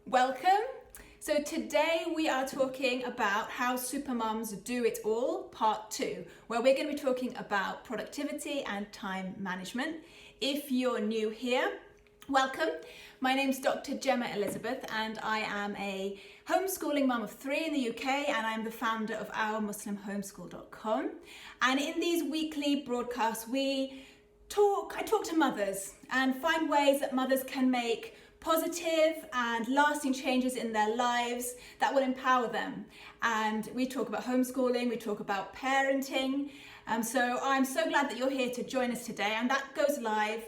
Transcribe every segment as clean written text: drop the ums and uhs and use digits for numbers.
Welcome. So today we are talking about how supermums do it all, part 2, where we're going to be talking about productivity and time management. If you're new here, welcome. My name's Dr. Gemma Elizabeth and I am a homeschooling mum of 3 in the UK, and I'm the founder of ourmuslimhomeschool.com. And in these weekly broadcasts I talk to mothers and find ways that mothers can make positive and lasting changes in their lives that will empower them. And we talk about homeschooling, we talk about parenting. So I'm so glad that you're here to join us today, and that goes live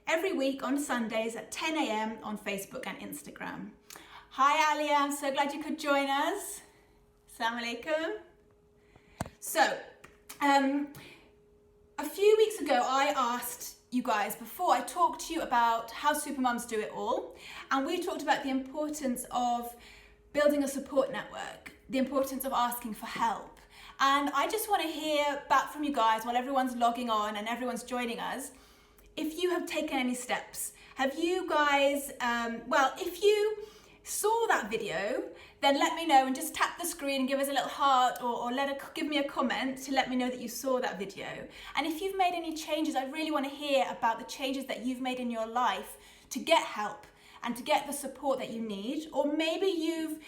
every week on Sundays at 10 a.m. on Facebook and Instagram. Hi Alia, I'm so glad you could join us. Assalamu alaikum. So, a few weeks ago I asked you guys, before I talked to you about how supermums do it all, and we talked about the importance of building a support network, the importance of asking for help. And I just want to hear back from you guys while everyone's logging on and everyone's joining us, if you have taken any steps. Have you guys, if you saw that video, then let me know and just tap the screen and give us a little heart or give me a comment to let me know that you saw that video. And if you've made any changes, I really want to hear about the changes that you've made in your life to get help and to get the support that you need. Or maybe you've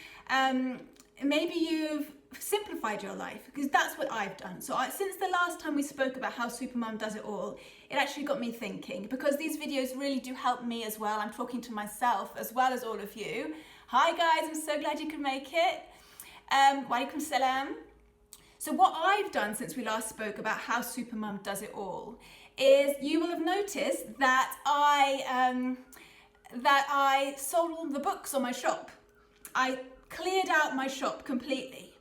simplified your life, because that's what I've done. So since the last time we spoke about how Supermum does it all, it actually got me thinking, because these videos really do help me as well. I'm talking to myself as well as all of you. Hi guys, I'm so glad you could make it. Walaikum salam. So what I've done since we last spoke about how Supermum does it all is, you will have noticed that I sold all the books on my shop. I cleared out my shop completely.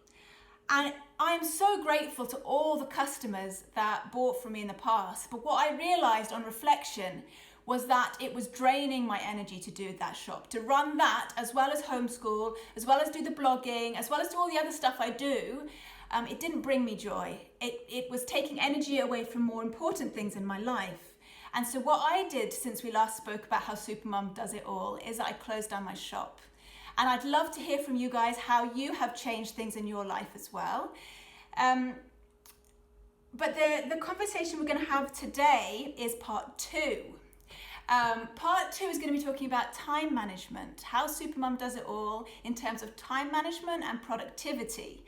And I am so grateful to all the customers that bought from me in the past. But what I realized on reflection was that it was draining my energy to do that shop, to run that as well as homeschool, as well as do the blogging, as well as do all the other stuff I do. It didn't bring me joy. It was taking energy away from more important things in my life. And so what I did since we last spoke about how Supermum does it all is that I closed down my shop. And I'd love to hear from you guys how you have changed things in your life as well. But the conversation we're going to have today is part 2. Part 2 is going to be talking about time management, how Supermum does it all in terms of time management and productivity.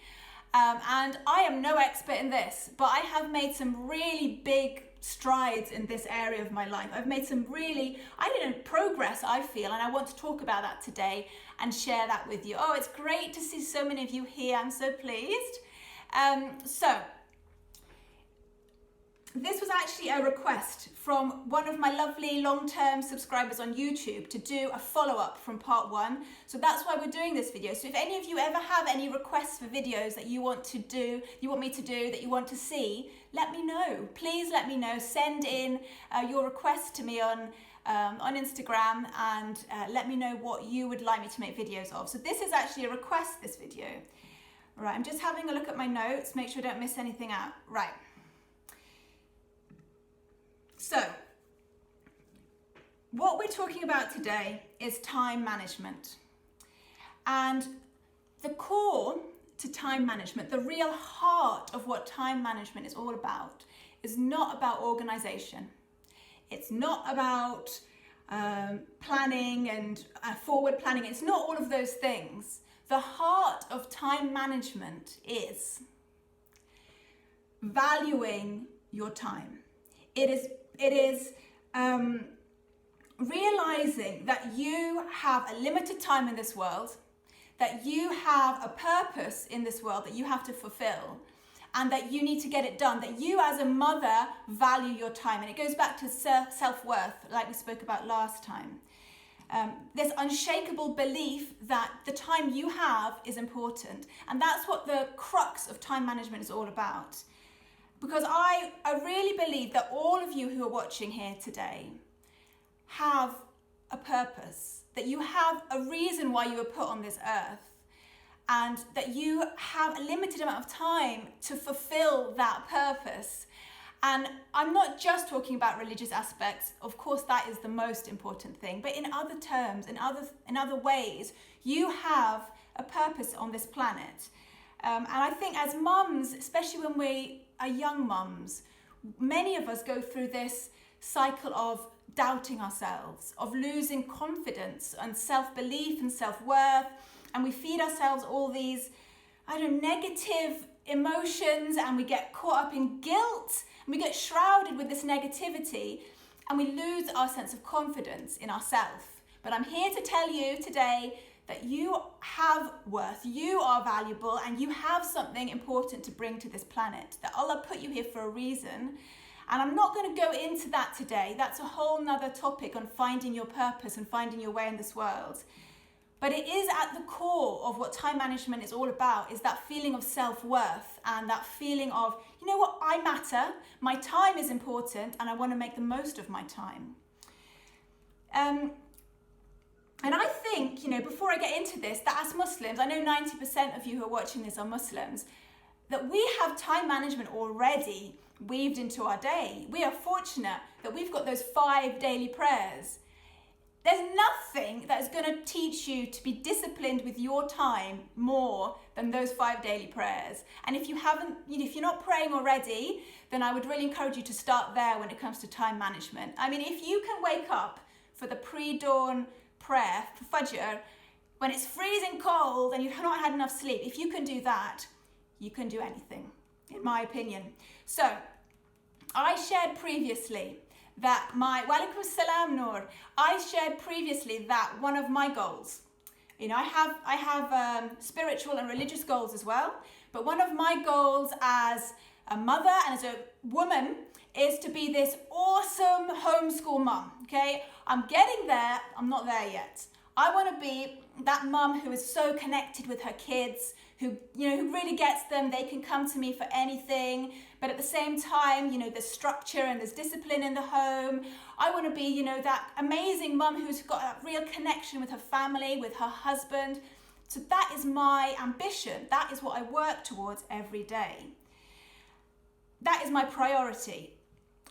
And I am no expert in this, but I have made some really big strides in this area of my life. I've made some progress, I feel, and I want to talk about that today and share that with you. Oh, it's great to see so many of you here. I'm so pleased. So this was actually a request from one of my lovely long-term subscribers on YouTube to do a follow-up from part 1. So that's why we're doing this video. So if any of you ever have any requests for videos that you want me to do, that you want to see, let me know. Please let me know. Send in your requests to me on Instagram, and let me know what you would like me to make videos of. So this is actually a request, this video. Right, I'm just having a look at my notes, make sure I don't miss anything out. Right. So, what we're talking about today is time management. And the core to time management, the real heart of what time management is all about, is not about organization. It's not about planning and forward planning. It's not all of those things. The heart of time management is valuing your time. It is realizing that you have a limited time in this world, that you have a purpose in this world that you have to fulfill, and that you need to get it done, that you as a mother value your time. And it goes back to self-worth, like we spoke about last time. This unshakable belief that the time you have is important. And that's what the crux of time management is all about. Because I really believe that all of you who are watching here today have a purpose, that you have a reason why you were put on this earth, and that you have a limited amount of time to fulfill that purpose. And I'm not just talking about religious aspects. Of course, that is the most important thing. But in other terms, in other ways, you have a purpose on this planet. And I think as mums, especially when we are young mums, many of us go through this cycle of doubting ourselves, of losing confidence and self-belief and self-worth. And we feed ourselves all these, negative emotions, and we get caught up in guilt, and we get shrouded with this negativity, and we lose our sense of confidence in ourselves. But I'm here to tell you today that you have worth, you are valuable, and you have something important to bring to this planet, that Allah put you here for a reason. And I'm not going to go into that today. That's a whole nother topic on finding your purpose and finding your way in this world. But it is at the core of what time management is all about, is that feeling of self-worth and that feeling of, you know what, I matter, my time is important, and I want to make the most of my time. And I think, before I get into this, that as Muslims, I know 90% of you who are watching this are Muslims, that we have time management already weaved into our day. We are fortunate that we've got those 5 daily prayers. There's nothing that is going to teach you to be disciplined with your time more than those 5 daily prayers. And if you haven't, if you're not praying already, then I would really encourage you to start there when it comes to time management. I mean, if you can wake up for the pre-dawn prayer, for Fajr, when it's freezing cold and you've not had enough sleep, if you can do that, you can do anything, in my opinion. So, I shared previously that Walaikum Salam Noor, I shared previously that one of my goals, I have spiritual and religious goals as well, but one of my goals as a mother and as a woman is to be this awesome homeschool mum, okay? I'm getting there, I'm not there yet. I want to be that mum who is so connected with her kids, who really gets them. They can come to me for anything, but at the same time, there's structure and there's discipline in the home. I want to be, that amazing mum who's got a real connection with her family, with her husband. So that is my ambition. That is what I work towards every day. That is my priority.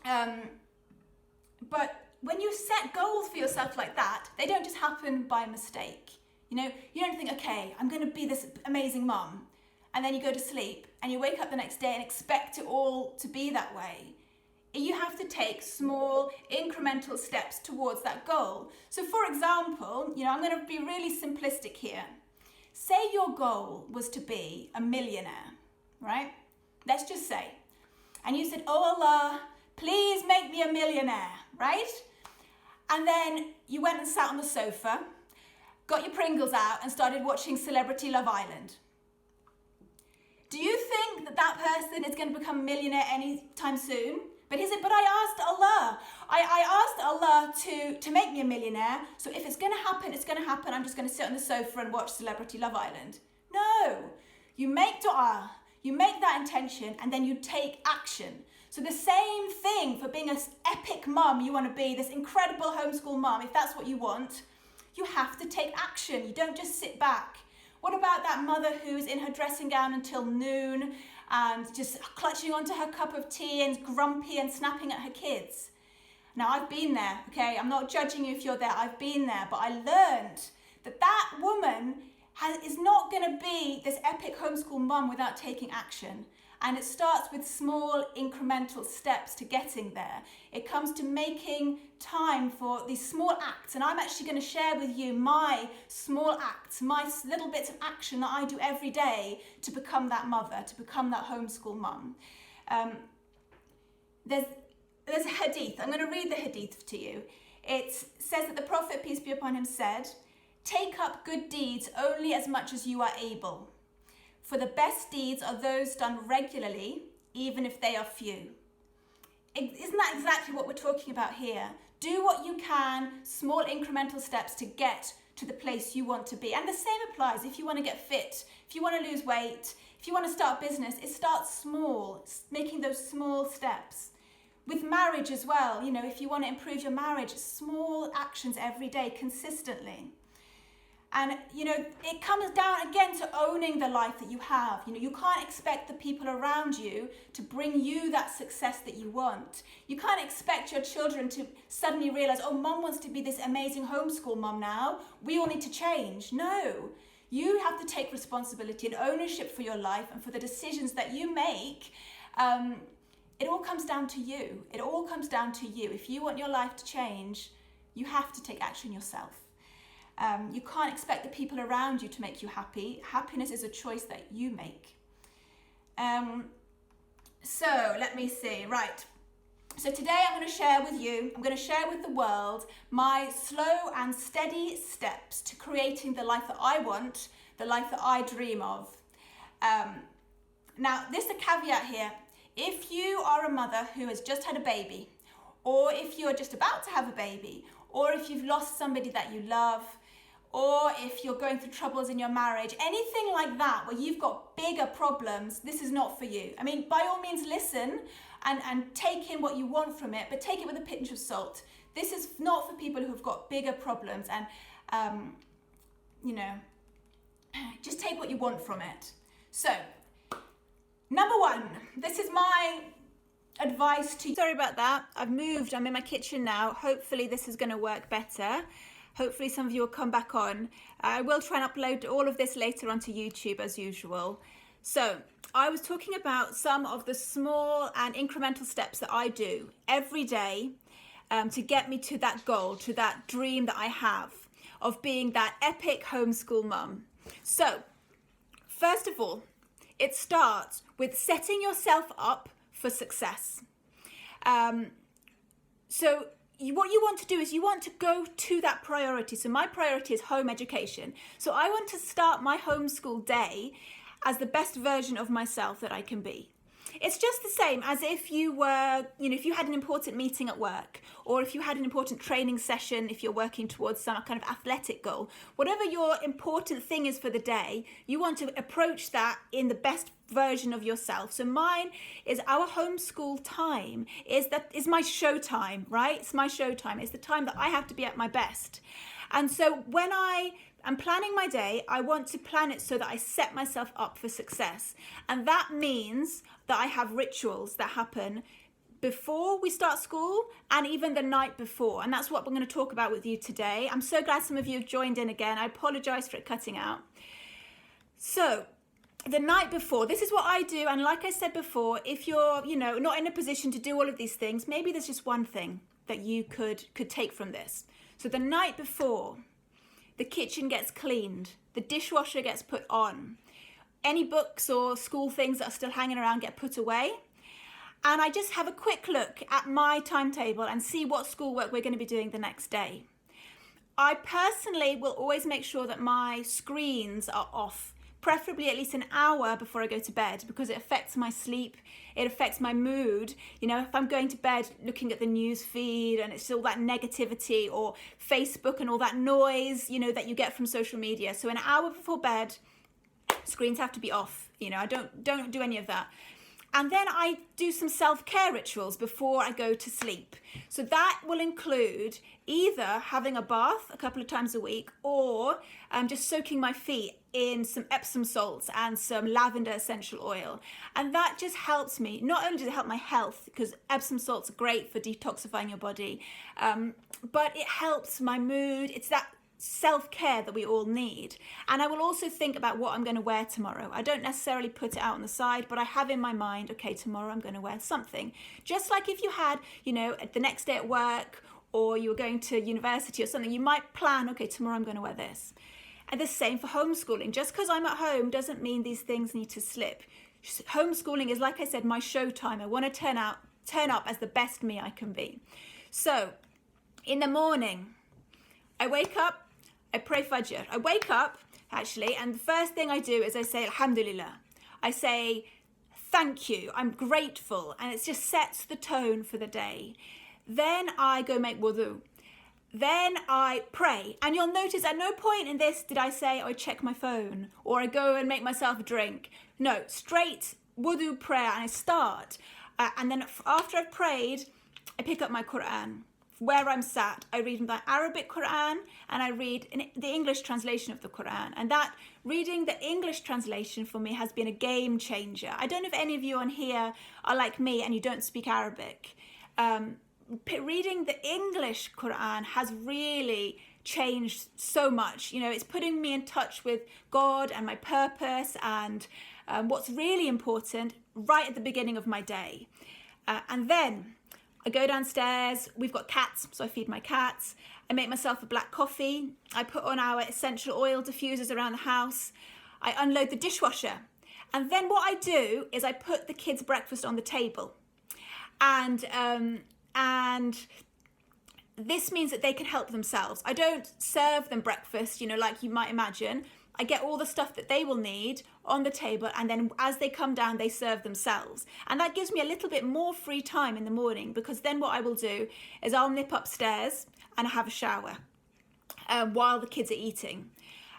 But when you set goals for yourself like that, they don't just happen by mistake. You don't think, okay, I'm going to be this amazing mum, and then you go to sleep and you wake up the next day and expect it all to be that way. You have to take small incremental steps towards that goal. So for example, I'm going to be really simplistic here. Say your goal was to be a millionaire, right? Let's just say. And you said, oh Allah, please make me a millionaire, right? And then you went and sat on the sofa, got your Pringles out and started watching Celebrity Love Island. Do you think that person is going to become a millionaire anytime soon? But I asked Allah. I asked Allah to make me a millionaire. So if it's going to happen, it's going to happen. I'm just going to sit on the sofa and watch Celebrity Love Island. No. You make dua, you make that intention, and then you take action. So the same thing for being an epic mum you want to be, this incredible homeschool mum, if that's what you want, you have to take action. You don't just sit back. What about that mother who's in her dressing gown until noon and just clutching onto her cup of tea and grumpy and snapping at her kids? Now, I've been there, okay? I'm not judging you if you're there. I've been there, but I learned that woman is not going to be this epic homeschool mum without taking action. And it starts with small incremental steps to getting there. It comes to making time for these small acts. And I'm actually going to share with you my small acts, my little bits of action that I do every day to become that mother, to become that homeschool mum. There's a hadith. I'm going to read the hadith to you. It says that the Prophet, peace be upon him, said, "Take up good deeds only as much as you are able. For the best deeds are those done regularly, even if they are few." Isn't that exactly what we're talking about here? Do what you can, small incremental steps to get to the place you want to be. And the same applies if you want to get fit, if you want to lose weight, if you want to start a business, it starts small, making those small steps. With marriage as well, if you want to improve your marriage, small actions every day, consistently. And, it comes down again to owning the life that you have. You can't expect the people around you to bring you that success that you want. You can't expect your children to suddenly realize, oh, mom wants to be this amazing homeschool mom now. We all need to change. No, you have to take responsibility and ownership for your life and for the decisions that you make. It all comes down to you. It all comes down to you. If you want your life to change, you have to take action yourself. You can't expect the people around you to make you happy. Happiness is a choice that you make. So let me see. Right. So today I'm going to share with the world my slow and steady steps to creating the life that I want, the life that I dream of. Now, there's a caveat here. If you are a mother who has just had a baby, or if you're just about to have a baby, or if you've lost somebody that you love, or if you're going through troubles in your marriage, anything like that where you've got bigger problems, this is not for you. I mean, by all means, listen and take in what you want from it, but take it with a pinch of salt. This is not for people who've got bigger problems, and, just take what you want from it. So, number one, this is my advice to you. Sorry about that. I've moved. I'm in my kitchen now. Hopefully this is going to work better. Hopefully some of you will come back on. I will try and upload all of this later onto YouTube as usual. So I was talking about some of the small and incremental steps that I do every day to get me to that goal, to that dream that I have of being that epic homeschool mum. So first of all, it starts with setting yourself up for success. What you want to do is you want to go to that priority. So my priority is home education. So I want to start my homeschool day as the best version of myself that I can be. It's just the same as if you were, if you had an important meeting at work, or if you had an important training session, if you're working towards some kind of athletic goal, whatever your important thing is for the day, you want to approach that in the best version of yourself. So mine is our homeschool time is my show time, right? It's my show time. It's the time that I have to be at my best. And so when I'm planning my day, I want to plan it so that I set myself up for success. And that means that I have rituals that happen before we start school and even the night before. And that's what we're going to talk about with you today. I'm so glad some of you have joined in again. I apologize for it cutting out. So the night before, this is what I do. And like I said before, if you're, not in a position to do all of these things, maybe there's just one thing that you could take from this. So the night before, the kitchen gets cleaned, the dishwasher gets put on, any books or school things that are still hanging around get put away. And I just have a quick look at my timetable and see what schoolwork we're going to be doing the next day. I personally will always make sure that my screens are off, preferably at least an hour before I go to bed, because it affects my sleep, it affects my mood. If I'm going to bed looking at the news feed and it's all that negativity, or Facebook and all that noise, that you get from social media. So an hour before bed, screens have to be off. I don't do any of that. And then I do some self-care rituals before I go to sleep. So that will include either having a bath a couple of times a week, or just soaking my feet in some Epsom salts and some lavender essential oil. And that just helps me. Not only does it help my health, because Epsom salts are great for detoxifying your body, but it helps my mood. It's that self-care that we all need. And I will also think about what I'm going to wear tomorrow. I don't necessarily put it out on the side, but I have in my mind, okay, tomorrow I'm going to wear something. Just like if you had, the next day at work, or you were going to university or something, you might plan, okay, tomorrow I'm going to wear this. And the same for homeschooling. Just because I'm at home doesn't mean these things need to slip. Homeschooling is, like I said, my show time. I want to turn up as the best me I can be. So in the morning, I wake up, I pray Fajr. I wake up, actually, and the first thing I do is I say, Alhamdulillah. I say, thank you, I'm grateful, and it just sets the tone for the day. Then I go make wudu. Then I pray. And you'll notice at no point in this did I say, I check my phone, or I go and make myself a drink. No, straight wudu prayer, and I start. And then after I've prayed, I pick up my Quran. where I'm sat, I read the Arabic Quran and I read the English translation of the Quran. And that reading the English translation for me has been a game changer. I don't know if any of you on here are like me and you don't speak Arabic. Reading the English Quran has really changed so much. It's putting me in touch with God and my purpose and what's really important right at the beginning of my day. And then I go downstairs, we've got cats, so I feed my cats. I make myself a black coffee. I put on our essential oil diffusers around the house. I unload the dishwasher. And then what I do is I put the kids' breakfast on the table. And this means that they can help themselves. I don't serve them breakfast, like you might imagine. I get all the stuff that they will need on the table, and then as they come down, they serve themselves. And that gives me a little bit more free time in the morning, because then what I will do is I'll nip upstairs and have a shower while the kids are eating.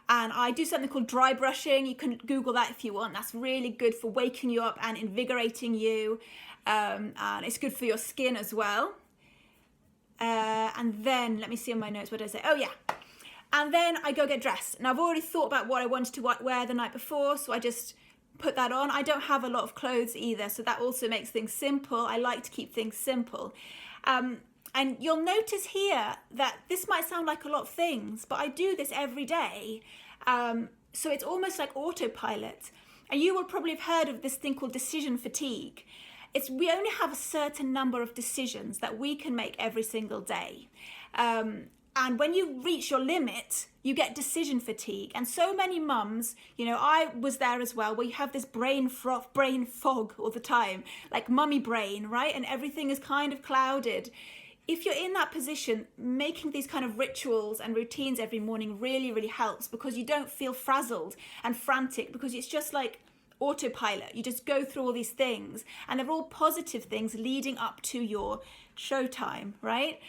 And I do something called dry brushing. You can Google that if you want. That's really good for waking you up and invigorating you. And it's good for your skin as well. And then, let me see on my notes, what did I say? Oh yeah. And then I go get dressed. Now I've already thought about what I wanted to wear the night before, so I just put that on. I don't have a lot of clothes either, so that also makes things simple. I like to keep things simple. And you'll notice here that this might sound like a lot of things, but I do this every day. So it's almost like autopilot. And you will probably have heard of this thing called decision fatigue. We only have a certain number of decisions that we can make every single day. And when you reach your limit, you get decision fatigue. And so many mums, I was there as well, where you have this brain fog all the time, like mummy brain, right? And everything is kind of clouded. If you're in that position, making these kind of rituals and routines every morning really, really helps, because you don't feel frazzled and frantic, because it's just like autopilot. You just go through all these things, and they're all positive things leading up to your showtime, right?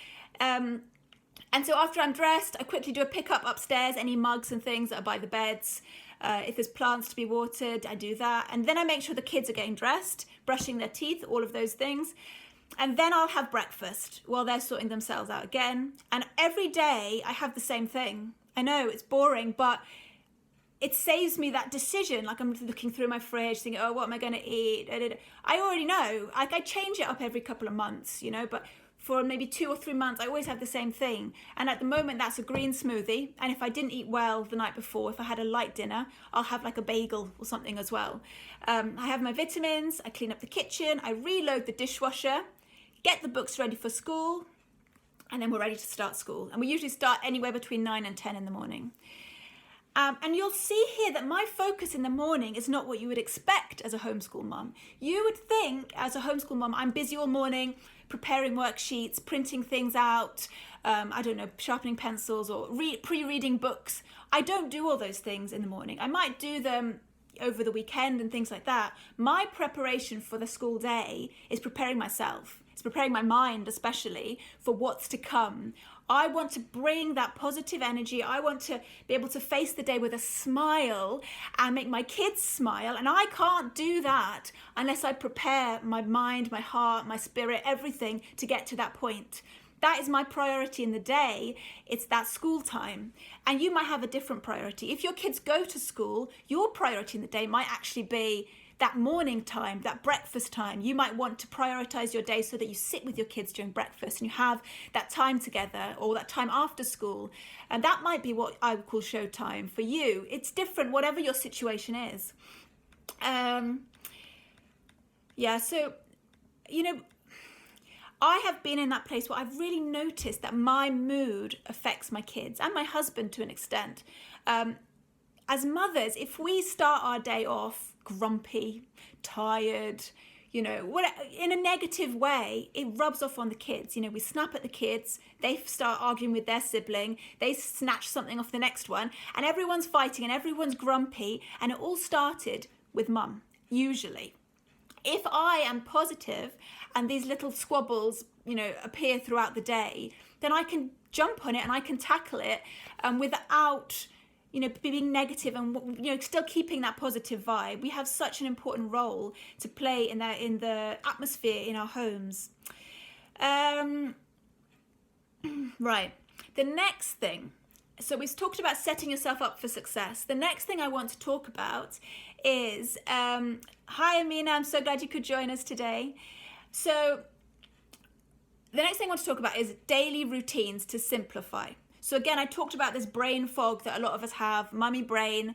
And so after I'm dressed, I quickly do a pickup upstairs, any mugs and things that are by the beds. If there's plants to be watered, I do that. And then I make sure the kids are getting dressed, brushing their teeth, all of those things. And then I'll have breakfast while they're sorting themselves out again. And every day I have the same thing. I know it's boring, but it saves me that decision. Like, I'm looking through my fridge thinking, oh, what am I going to eat? I already know. Like, I change it up every couple of months, but for maybe 2 or 3 months, I always have the same thing. And at the moment, that's a green smoothie. And if I didn't eat well the night before, if I had a light dinner, I'll have like a bagel or something as well. I have my vitamins, I clean up the kitchen, I reload the dishwasher, get the books ready for school, and then we're ready to start school. And we usually start anywhere between 9 and 10 in the morning. And you'll see here that my focus in the morning is not what you would expect as a homeschool mum. You would think as a homeschool mum, I'm busy all morning, preparing worksheets, printing things out, sharpening pencils or pre-reading books. I don't do all those things in the morning. I might do them over the weekend and things like that. My preparation for the school day is preparing myself. It's preparing my mind, especially, for what's to come. I want to bring that positive energy. I want to be able to face the day with a smile and make my kids smile. And I can't do that unless I prepare my mind, my heart, my spirit, everything to get to that point. That is my priority in the day. It's that school time. And you might have a different priority. If your kids go to school, your priority in the day might actually be that morning time, that breakfast time. You might want to prioritize your day so that you sit with your kids during breakfast and you have that time together, or that time after school. And that might be what I would call showtime for you. It's different, whatever your situation is. I have been in that place where I've really noticed that my mood affects my kids and my husband to an extent. As mothers, if we start our day off grumpy, tired, in a negative way, it rubs off on the kids. We snap at the kids, they start arguing with their sibling, they snatch something off the next one, and everyone's fighting and everyone's grumpy, and it all started with mum, usually. If I am positive and these little squabbles, appear throughout the day, then I can jump on it and I can tackle it without being negative and, still keeping that positive vibe. We have such an important role to play in the atmosphere in our homes. Right. The next thing, so we've talked about setting yourself up for success. The next thing I want to talk about is, hi Amina, I'm so glad you could join us today. So the next thing I want to talk about is daily routines to simplify. So again, I talked about this brain fog that a lot of us have, mummy brain.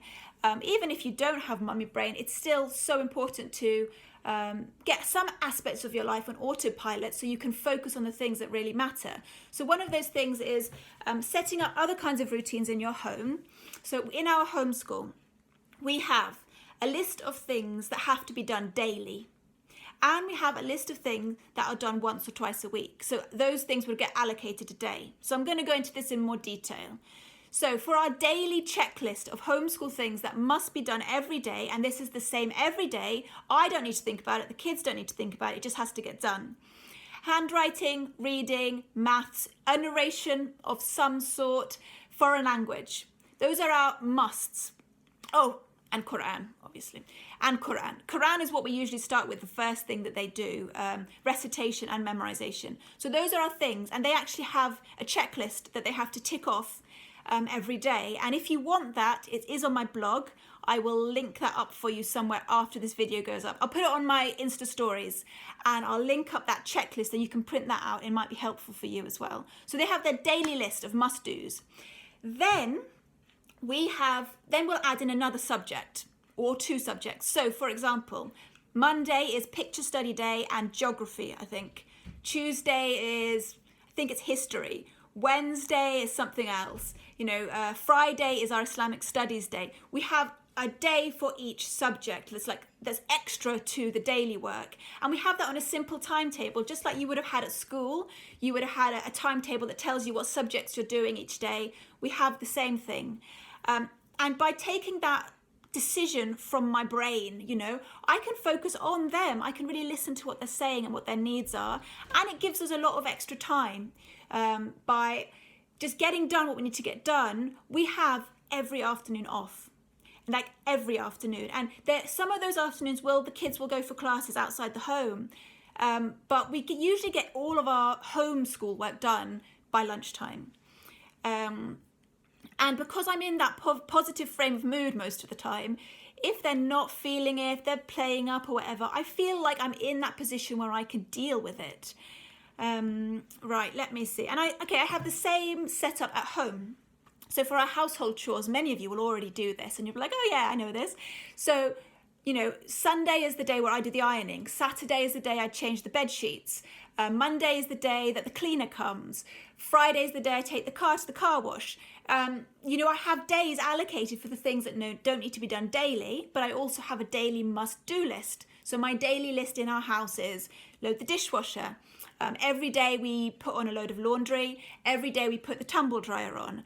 Even if you don't have mummy brain, it's still so important to get some aspects of your life on autopilot so you can focus on the things that really matter. So one of those things is setting up other kinds of routines in your home. So in our homeschool, we have a list of things that have to be done daily. And we have a list of things that are done once or twice a week. So those things would get allocated a day. So I'm going to go into this in more detail. So for our daily checklist of homeschool things that must be done every day, and this is the same every day, I don't need to think about it, the kids don't need to think about it, it just has to get done. Handwriting, reading, maths, a narration of some sort, foreign language. Those are our musts. Oh, and Quran, obviously. And Quran. Quran is what we usually start with, the first thing that they do, recitation and memorization. So those are our things, and they actually have a checklist that they have to tick off every day. And if you want that, it is on my blog. I will link that up for you somewhere after this video goes up. I'll put it on my Insta stories and I'll link up that checklist and you can print that out. It might be helpful for you as well. So they have their daily list of must-dos. Then we'll add in another subject or two subjects. So for example, Monday is picture study day and geography, I think. Tuesday is, I think it's history. Wednesday is something else. Friday is our Islamic studies day. We have a day for each subject that's extra to the daily work. And we have that on a simple timetable, just like you would have had at school. You would have had a timetable that tells you what subjects you're doing each day. We have the same thing. And by taking that decision from my brain, I can focus on them. I can really listen to what they're saying and what their needs are. And it gives us a lot of extra time. By just getting done what we need to get done, we have every afternoon off. Like every afternoon. And some of those afternoons the kids will go for classes outside the home. But we can usually get all of our homeschool work done by lunchtime. And because I'm in that positive frame of mood most of the time, if they're not feeling it, if they're playing up or whatever, I feel like I'm in that position where I can deal with it. Right, let me see. And I have the same setup at home. So for our household chores, many of you will already do this and you'll be like, oh yeah, I know this. So, Sunday is the day where I do the ironing. Saturday is the day I change the bed sheets. Monday is the day that the cleaner comes. Friday is the day I take the car to the car wash. I have days allocated for the things that don't need to be done daily, but I also have a daily must-do list. So my daily list in our house is load the dishwasher. Every day we put on a load of laundry. Every day we put the tumble dryer on.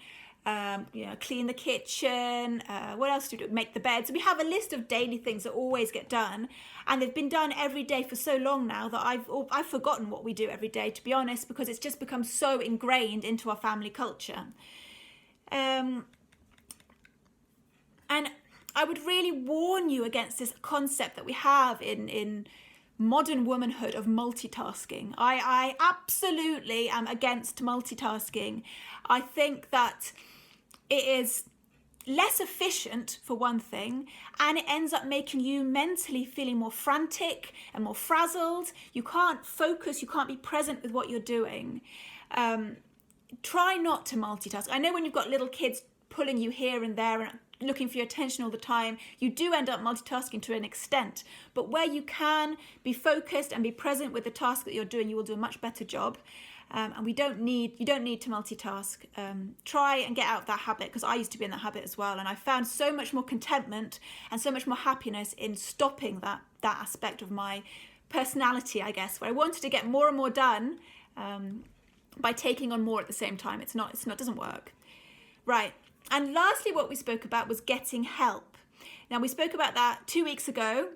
Clean the kitchen. What else do we do? Make the bed. So we have a list of daily things that always get done, and they've been done every day for so long now that I've forgotten what we do every day, to be honest, because it's just become so ingrained into our family culture. And I would really warn you against this concept that we have in modern womanhood of multitasking. I absolutely am against multitasking. I think that it is less efficient for one thing, and it ends up making you mentally feeling more frantic and more frazzled. You can't focus, you can't be present with what you're doing. Try not to multitask. I know when you've got little kids pulling you here and there and looking for your attention all the time, you do end up multitasking to an extent. But where you can be focused and be present with the task that you're doing, you will do a much better job. And you don't need to multitask. Try and get out of that habit, because I used to be in that habit as well. And I found so much more contentment and so much more happiness in stopping that aspect of my personality, I guess, where I wanted to get more and more done by taking on more at the same time. It doesn't work. Right. And lastly, what we spoke about was getting help. Now, we spoke about that 2 weeks ago.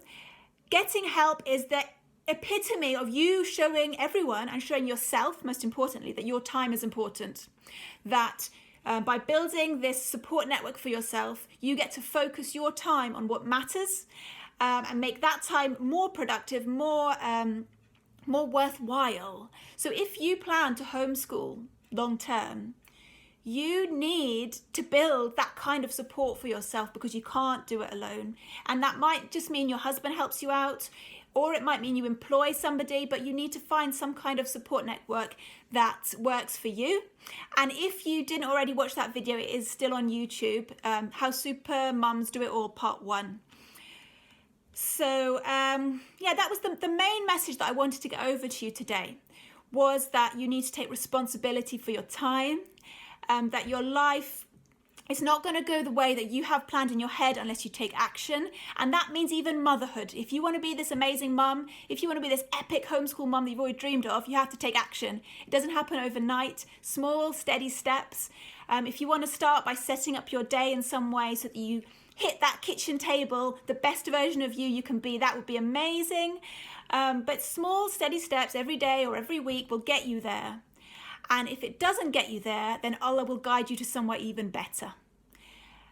Getting help is the epitome of you showing everyone and showing yourself, most importantly, that your time is important. That by building this support network for yourself, you get to focus your time on what matters and make that time more productive, more worthwhile. So if you plan to homeschool long term, you need to build that kind of support for yourself, because you can't do it alone. And that might just mean your husband helps you out, or it might mean you employ somebody, but you need to find some kind of support network that works for you. And if you didn't already watch that video, it is still on YouTube, How Super Mums Do It All, Part 1. So yeah, that was the main message that I wanted to get over to you today, was that you need to take responsibility for your time, that your life is not going to go the way that you have planned in your head unless you take action. And that means even motherhood. If you want to be this amazing mum, if you want to be this epic homeschool mum that you've always dreamed of, you have to take action. It doesn't happen overnight. Small, steady steps. If you want to start by setting up your day in some way so that you hit that kitchen table, the best version of you can be, that would be amazing. But small, steady steps every day or every week will get you there. And if it doesn't get you there, then Allah will guide you to somewhere even better.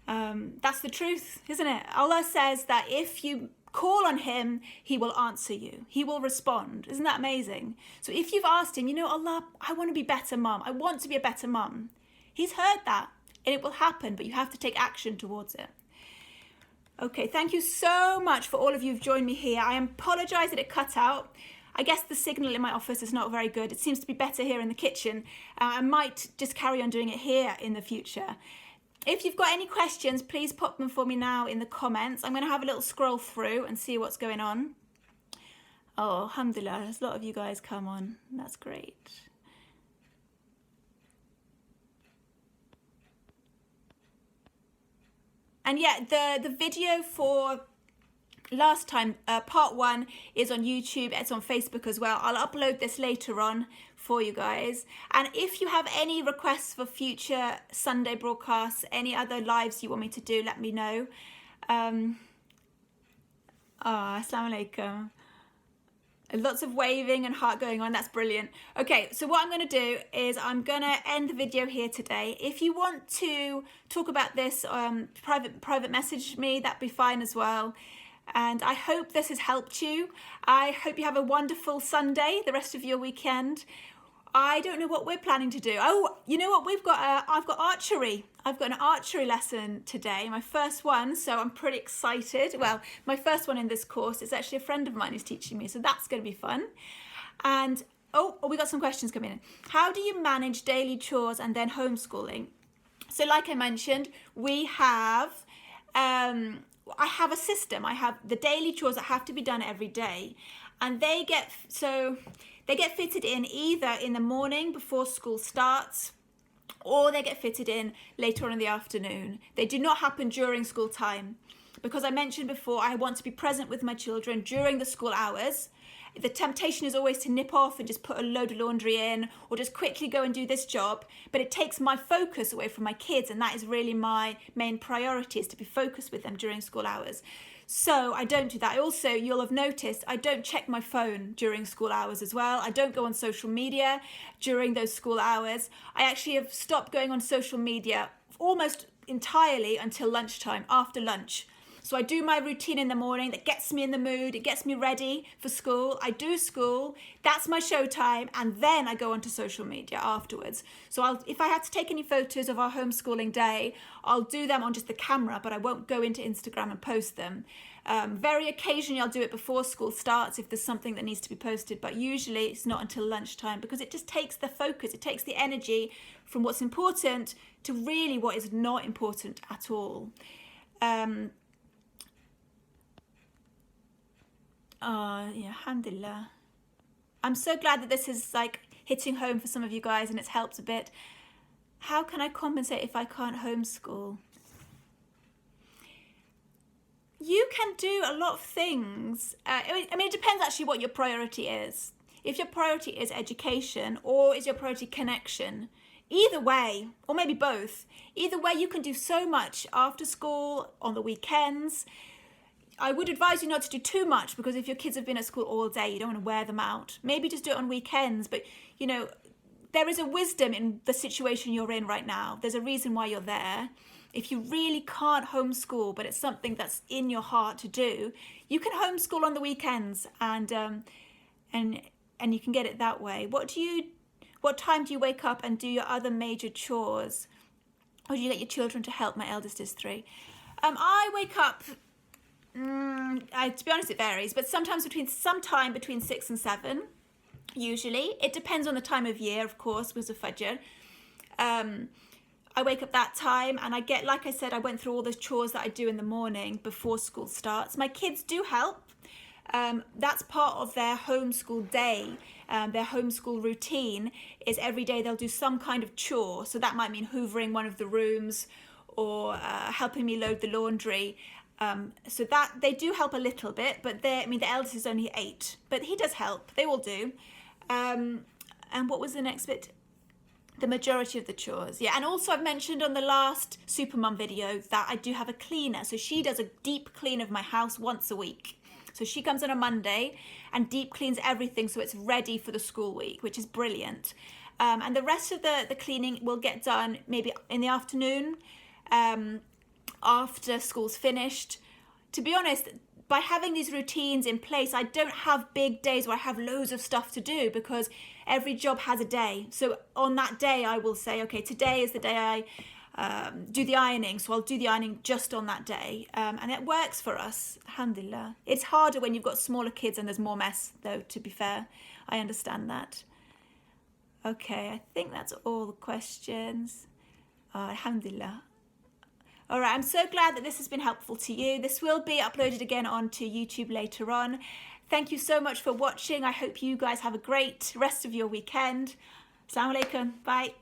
That's the truth, isn't it? Allah says that if you call on him, he will answer you. He will respond. Isn't that amazing? So if you've asked him, Allah, I want to be a better mum. I want to be a better mum. He's heard that, and it will happen, but you have to take action towards it. Okay, thank you so much for all of you who've joined me here. I apologise that it cut out. I guess the signal in my office is not very good. It seems to be better here in the kitchen. I might just carry on doing it here in the future. If you've got any questions, please pop them for me now in the comments. I'm going to have a little scroll through and see what's going on. Oh, alhamdulillah, there's a lot of you guys come on. That's great. And yeah, the video for last time, part 1, is on YouTube. It's on Facebook as well. I'll upload this later on for you guys. And if you have any requests for future Sunday broadcasts, any other lives you want me to do, let me know. Assalamu alaikum. Lots of waving and heart going on. That's brilliant. Okay, so what I'm going to do is I'm going to end the video here today. If you want to talk about this, private message me, that'd be fine as well. And I hope this has helped you. I hope you have a wonderful Sunday, the rest of your weekend. I don't know what we're planning to do. Oh, you know what? I've got archery. I've got an archery lesson today, my first one, so I'm pretty excited. Well, my first one in this course is actually a friend of mine who's teaching me, so that's going to be fun. And, oh, we got some questions coming in. How do you manage daily chores and then homeschooling? So like I mentioned, we have... I have a system. I have the daily chores that have to be done every day, and they get fitted in either in the morning before school starts, or they get fitted in later on in the afternoon. They do not happen during school time, because I mentioned before, I want to be present with my children during the school hours. The temptation is always to nip off and just put a load of laundry in, or just quickly go and do this job. But it takes my focus away from my kids, and that is really my main priority, is to be focused with them during school hours. So I don't do that. Also, you'll have noticed, I don't check my phone during school hours as well. I don't go on social media during those school hours. I actually have stopped going on social media almost entirely until lunchtime, after lunch. So I do my routine in the morning that gets me in the mood, it gets me ready for school. I do school, that's my show time, and then I go onto social media afterwards. So if I have to take any photos of our homeschooling day, I'll do them on just the camera, but I won't go into Instagram and post them. Very occasionally I'll do it before school starts if there's something that needs to be posted, but usually it's not until lunchtime, because it just takes the focus, it takes the energy from what's important to really what is not important at all. Yeah, alhamdulillah. I'm so glad that this is like hitting home for some of you guys and it's helped a bit. How can I compensate if I can't homeschool? You can do a lot of things. I mean, it depends actually what your priority is. If your priority is education, or is your priority connection, either way, or maybe both, either way you can do so much after school, on the weekends. I would advise you not to do too much, because if your kids have been at school all day, you don't want to wear them out. Maybe just do it on weekends, but you know, there is a wisdom in the situation you're in right now. There's a reason why you're there. If you really can't homeschool, but it's something that's in your heart to do, you can homeschool on the weekends, and you can get it that way. What do What time do you wake up and do your other major chores? Or do you get your children to help? My eldest is 3. I wake up, to be honest, it varies, but sometime between 6 and 7, usually. It depends on the time of year, of course, with the Fajr. I wake up that time and I get, like I said, I went through all those chores that I do in the morning before school starts. My kids do help. That's part of their homeschool day. Their homeschool routine is every day they'll do some kind of chore. So that might mean hoovering one of the rooms or helping me load the laundry. So that they do help a little bit, but the eldest is only 8, but he does help. They all do. And what was the next bit? The majority of the chores. Yeah, and also I've mentioned on the last Supermum video that I do have a cleaner. So she does a deep clean of my house once a week. So she comes on a Monday and deep cleans everything so it's ready for the school week, which is brilliant. And the rest of the cleaning will get done maybe in the afternoon after school's finished. To be honest, by having these routines in place, I don't have big days where I have loads of stuff to do because every job has a day. So on that day, I will say, okay, today is the day I do the ironing. So I'll do the ironing just on that day. And it works for us, alhamdulillah. It's harder when you've got smaller kids and there's more mess, though, to be fair. I understand that. Okay, I think that's all the questions. Alhamdulillah. All right, I'm so glad that this has been helpful to you. This will be uploaded again onto YouTube later on. Thank you so much for watching. I hope you guys have a great rest of your weekend. Assalamu alaikum. Bye.